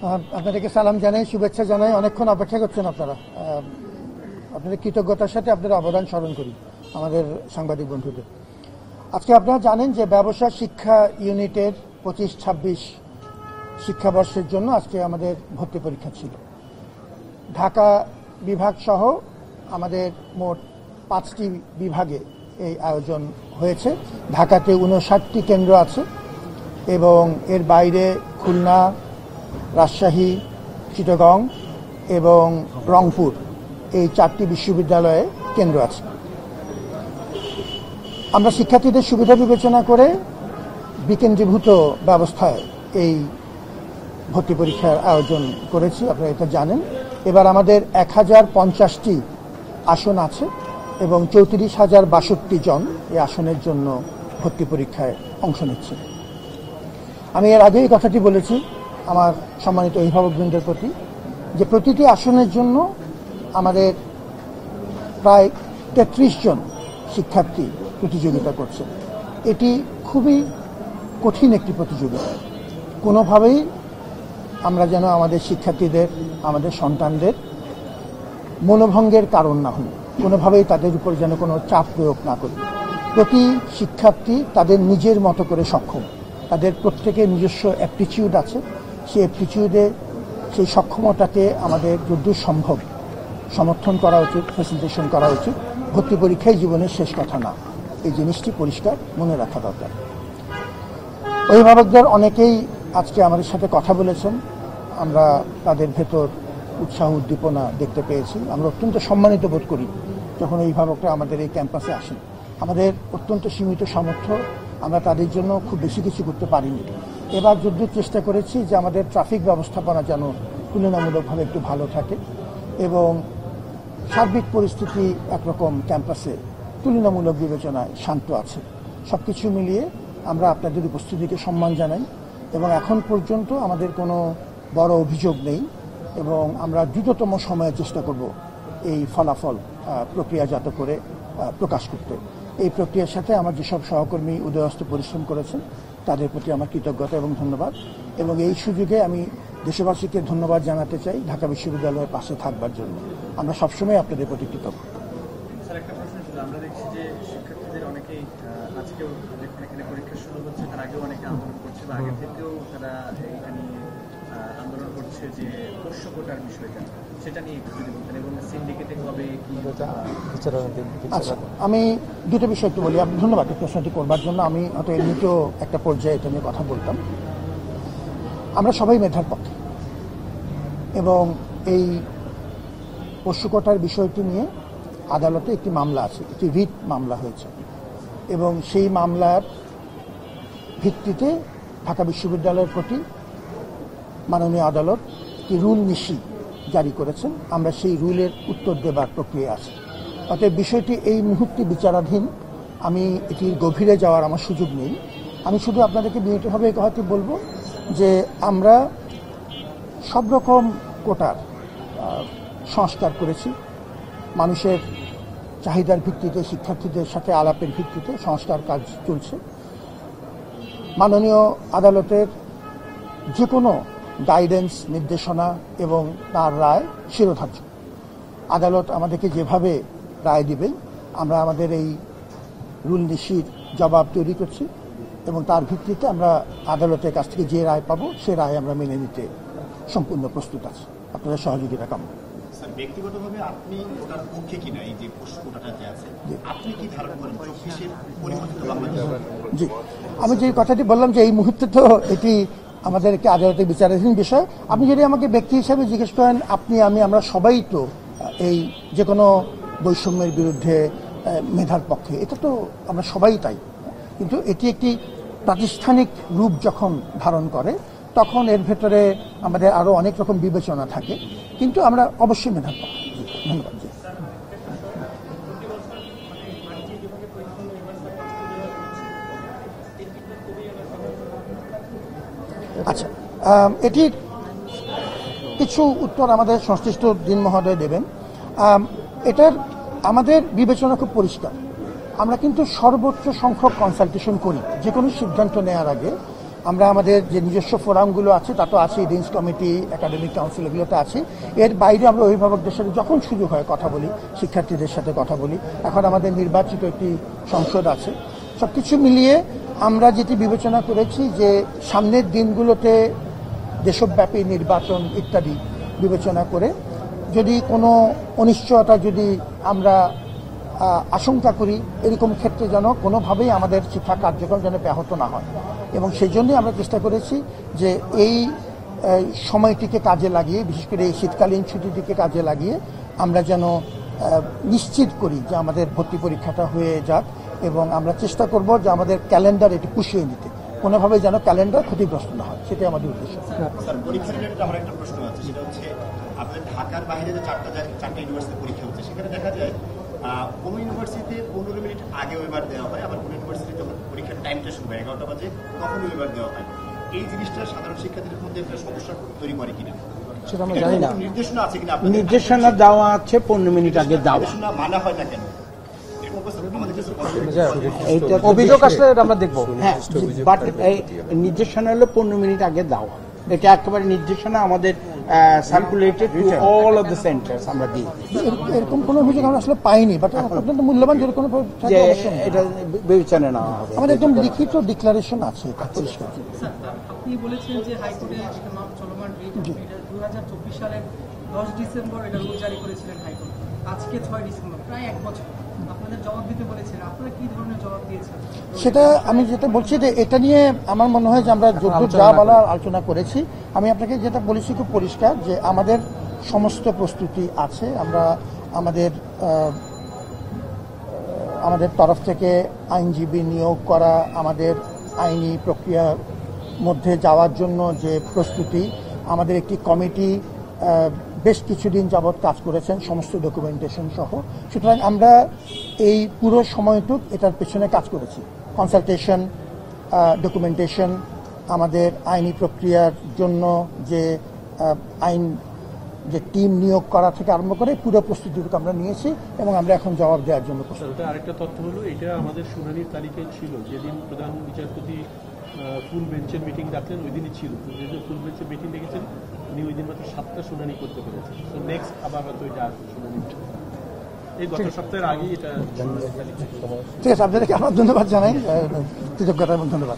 আপনাদেরকে সালাম জানাই, শুভেচ্ছা জানাই। অনেকক্ষণ অপেক্ষা করছেন আপনারা। আপনাদের কৃতজ্ঞতার সাথে আপনাদের অবদান স্মরণ করি আমাদের সাংবাদিক বন্ধুদের। আজকে আপনারা জানেন যে ব্যবসা শিক্ষা ইউনিটের 25-26 শিক্ষাবর্ষের জন্য আজকে আমাদের ভর্তি পরীক্ষা ছিল। ঢাকা বিভাগ সহ আমাদের মোট 5টি বিভাগে এই আয়োজন হয়েছে। ঢাকাতে 59টি কেন্দ্র আছে এবং এর বাইরে খুলনা, রাজশাহী, চিটাগং এবং রংপুর এই 4টি বিশ্ববিদ্যালয়ে কেন্দ্র আছে। আমরা শিক্ষার্থীদের সুবিধা বিবেচনা করে বিকেন্দ্রীভূত ব্যবস্থায় এই ভর্তি পরীক্ষার আয়োজন করেছি, আপনারা এটা জানেন। এবার আমাদের 1050টি আসন আছে এবং 34,062 জন এই আসনের জন্য ভর্তি পরীক্ষায় অংশ নিচ্ছে। আমি এর আগেই কথাটি বলেছি আমার সম্মানিত অভিভাবকবৃন্দের প্রতি যে প্রতিটি আসনের জন্য আমাদের প্রায় 33 জন শিক্ষার্থী প্রতিযোগিতা করছে। এটি খুবই কঠিন একটি প্রতিযোগিতা। কোনোভাবেই আমরা যেন আমাদের শিক্ষার্থীদের, আমাদের সন্তানদের মনোভঙ্গের কারণ না হই, কোনোভাবেই তাদের উপর যেন কোনো চাপ প্রয়োগ না করি। প্রতি শিক্ষার্থী তাদের নিজের মতো করে সক্ষম, তাদের প্রত্যেকের নিজস্ব অ্যাপটিচিউড আছে। সেই অ্যাপটিচিউডে সেই সক্ষমতাকে আমাদের যতদূর সম্ভব সমর্থন করা উচিত, ফ্যাসিলিটেশন করা উচিত। ভর্তি পরীক্ষাই জীবনের শেষ কথা না, এই জিনিসটি পরিষ্কার মনে রাখা দরকার। অভিভাবকদের অনেকেই আজকে আমাদের সাথে কথা বলেছেন, আমরা তাদের ভেতর উৎসাহ উদ্দীপনা দেখতে পেয়েছি। আমরা অত্যন্ত সম্মানিত বোধ করি যখন অভিভাবকরা আমাদের এই ক্যাম্পাসে আসেন। আমাদের অত্যন্ত সীমিত সামর্থ্য, আমরা তাদের জন্য খুব বেশি কিছু করতে পারিনি। এবার যদ্দূর চেষ্টা করেছি যে আমাদের ট্রাফিক ব্যবস্থাপনা যেন তুলনামূলকভাবে একটু ভালো থাকে এবং সার্বিক পরিস্থিতি একরকম ক্যাম্পাসে তুলনামূলক বিবেচনায় শান্ত আছে। সব কিছু মিলিয়ে আমরা আপনাদের উপস্থিতিকে সম্মান জানাই এবং এখন পর্যন্ত আমাদের কোনো বড় অভিযোগ নেই এবং আমরা দ্রুততম সময়ে চেষ্টা করব এই ফলাফল প্রক্রিয়াজাত করে প্রকাশ করতে। এই প্রক্রিয়ার সাথে আমার যেসব সহকর্মী উদয়হস্ত পরিশ্রম করেছেন তাদের প্রতি আমার কৃতজ্ঞতা এবং ধন্যবাদ। এবং এই সুযোগে আমি দেশবাসীকে ধন্যবাদ জানাতে চাই ঢাকা বিশ্ববিদ্যালয়ের পাশে থাকবার জন্য। আমরা সবসময় আপনাদের প্রতি কৃতজ্ঞ। স্যার, একটা প্রশ্ন ছিল, আমরা দেখছি যে শিক্ষার্থীদের অনেকেই আজকেও যখন এখানে পরীক্ষা শুরু হচ্ছে তার আগেও অনেকে আন্দোলন করছে বা আগে থেকেও তারা এখানে আন্দোলন করছে যে পোষ্য কোটার বিষয়টা, সেটা নিয়ে একটু যদি বলতেন এবং সিন্ডিকেটে কবে কি। আচ্ছা, আমি দুটো বিষয় একটু বলি। আপনি ধন্যবাদ এই প্রশ্নটি করবার জন্য। আমি হয়তো এমনিতেও একটা পর্যায়ে এটা নিয়ে কথা বলতাম। আমরা সবাই মেধার পক্ষে এবং এই পোষ্য কোটার বিষয়টি নিয়ে আদালতে একটি মামলা আছে, একটি রিট মামলা হয়েছে এবং সেই মামলার ভিত্তিতে ঢাকা বিশ্ববিদ্যালয়ের প্রতি মাননীয় আদালত একটি রুল নিষিদ্ধ জারি করেছেন। আমরা সেই রুলের উত্তর দেবার প্রক্রিয়া আছে। অতএব বিষয়টি এই মুহূর্তে বিচারাধীন। আমি এটির গভীরে যাওয়ার আমার সুযোগ নেই। আমি শুধু আপনাদেরকে বিনীতভাবে এই কথাটি বলবো যে আমরা সব রকম কোটার সংস্কার করেছি। মানুষের চাহিদার ভিত্তিতে, শিক্ষার্থীদের সাথে আলাপের ভিত্তিতে সংস্কার কাজ চলছে। মাননীয় আদালতের যে কোনো গাইডেন্স, নির্দেশনা এবং তার রায় শিরোধার্য। আদালত আমাদেরকে যেভাবে রায় দিবেন আমরা আমাদের এই রুল নিষিদ্ধ জবাব তৈরি করছি এবং তার ভিত্তিতে আমরা আদালতের কাছ থেকে যে রায় পাবো সে রায় আমরা মেনে নিতে সম্পূর্ণ প্রস্তুত আছি। আপনাদের সহযোগিতা কাম্য। স্যার, ব্যক্তিগতভাবে আপনি ওটার পক্ষে কিনা, এই যে পোষ্য কোটাটা যে আছে, আপনি কি ধারণা করেন 24-এর পরিবর্তিত বাংলাদেশ? জি, আমি যে কথাটি বললাম যে এই মুহূর্তে তো এটি আমাদেরকে আদালতের বিচারাধীন বিষয়। আপনি যদি আমাকে ব্যক্তি হিসাবে জিজ্ঞেস করেন, আপনি, আমি, আমরা সবাই তো এই যে কোনো বৈষম্যের বিরুদ্ধে মেধার পক্ষে, এটা তো আমরা সবাই তাই। কিন্তু এটি একটি প্রাতিষ্ঠানিক রূপ যখন ধারণ করে তখন এর ভেতরে আমাদের আরো অনেক রকম বিবেচনা থাকে, কিন্তু আমরা অবশ্যই মেধার পক্ষে। ধন্যবাদ। আচ্ছা, এটির কিছু উত্তর আমাদের সংশ্লিষ্ট দিন মহোদয় দেবেন। এটার আমাদের বিবেচনা খুব পরিষ্কার। আমরা কিন্তু সর্বোচ্চ সংখ্যক কনসালটেশন করি যে কোনো সিদ্ধান্ত নেওয়ার আগে। আমরা আমাদের যে নিজস্ব ফোরামগুলো আছে তা তো আছে, ডিনস কমিটি, একাডেমিক কাউন্সিল, এগুলোতে আছে। এর বাইরে আমরা অভিভাবকদের সাথে যখন সুযোগ হয় কথা বলি, শিক্ষার্থীদের সাথে কথা বলি। এখন আমাদের নির্বাচিত একটি সংসদ আছে। সবকিছু মিলিয়ে আমরা যেটি বিবেচনা করেছি যে সামনের দিনগুলোতে দেশব্যাপী নির্বাচন ইত্যাদি বিবেচনা করে যদি কোনো অনিশ্চয়তা যদি আমরা আশঙ্কা করি, এরকম ক্ষেত্রে যেন কোনোভাবেই আমাদের শিক্ষা কার্যক্রম যেন ব্যাহত না হয়। এবং সেই জন্যই আমরা চেষ্টা করেছি যে এই সময়টিকে কাজে লাগিয়ে, বিশেষ করে এই শীতকালীন ছুটিটিকে কাজে লাগিয়ে আমরা যেন নিশ্চিত করি যে আমাদের ভর্তি পরীক্ষাটা হয়ে যাক, এবং আমরা চেষ্টা করব যে আমাদের ক্যালেন্ডার এটি পুষিয়ে নিতে, কোনোভাবে যেন ক্যালেন্ডার ক্ষতিগ্রস্ত না হয়, সেটাই আমাদের উদ্দেশ্য। স্যার, পরীক্ষা রিলেটেড আমার একটা প্রশ্ন আছে, সেটা হচ্ছে আপনাদের ঢাকার বাইরে যে চারটা ইউনিভার্সিটি পরীক্ষা হচ্ছে, সেখানে দেখা যায় কোনো ইউনিভার্সিটিতে 15 মিনিট আগে ওয়েবার দেওয়া হয়, আবার কোনো ইউনিভার্সিটি যখন পরীক্ষার টাইমটা শুরু হয় 11টা বাজে তখন ওয়েবার দেওয়া হয়। এই জিনিসটা সাধারণ শিক্ষার্থীদের মধ্যে একটা সমস্যা তৈরি করে কিনা সেটা আমরা জানি না। নির্দেশনা আছে কিনা? নির্দেশনা দেওয়া আছে 15 মিনিট আগে দেওয়া, নির্দেশনা মানা হয় না কেন? অভিযোগ আসলে আমরা দেখবো। হ্যাঁ, বাট নির্দেশনা হলো 15 মিনিট আগে দেওয়া। এটা একেবারে নির্দেশনা আমাদের circulated to all of the centres আমরা দিই। এরকম কোনো অভিযোগ আমরা আসলে পাইনি, বাট অত্যন্ত মূল্যবান যদি কোনো যে এটা বিবেচনা নেওয়া হবে। আমাদের একদম লিখিত ডিক্লারেশন আছে। আপনি বলেছেন যে হাইকোর্টে একটা চলমান রিট, এটা 2024 সালের 10 ডিসেম্বর এটা রুল জারি করেছিলেন হাইকোর্ট। আজকে 6 ডিসেম্বর, প্রায় 1 বছর আপনাদের জবাব দিতে বলেছেন, আপনারা কি ধরনের জবাব দিয়েছেন? সেটা আমি যেটা বলছি যে এটা নিয়ে আমার মনে হয় যে আমরা যোগ্য যা বলার আলোচনা করেছি। আমি আপনাকে যেটা বলেছি খুব পরিষ্কার যে আমাদের সমস্ত প্রস্তুতি আছে। আমরা আমাদের তরফ থেকে আইনজীবী নিয়োগ করা, আমাদের আইনি প্রক্রিয়ার মধ্যে যাওয়ার জন্য যে প্রস্তুতি, আমাদের একটি কমিটি বেশ কিছুদিন যাবৎ কাজ করেছেন সমস্ত ডকুমেন্টেশন সহ। সুতরাং আমরা এই পুরো সময়টুক এটার পেছনে কাজ করেছি। কনসালটেশন, ডকুমেন্টেশন, আমাদের আইনি প্রক্রিয়ার জন্য যে আইন যে টিম নিয়োগ করা থেকে আরম্ভ করে পুরো প্রস্তুতিটুকু আমরা নিয়েছি, এবং আমরা এখন জবাব দেওয়ার জন্য প্রস্তুত। আরেকটা তথ্য হলো, এটা আমাদের শুনানির তালিকায় ছিল। যেদিন প্রধান বিচারপতি ফুল বেঞ্চের মিটিং ডাকলেন ওই দিনই ছিল। যেহেতু ফুল বেঞ্চের মিটিং ডেকেছেন উনি ওই দিন মাত্র 7টা শুনানি করতে পেরেছেন। তো নেক্সট আবার হয়তো এটা শুনানি এই গত সপ্তাহের আগেই এটা। ঠিক আছে, আপনাদেরকে আমার ধন্যবাদ জানাই, কৃতজ্ঞতা এবং ধন্যবাদ।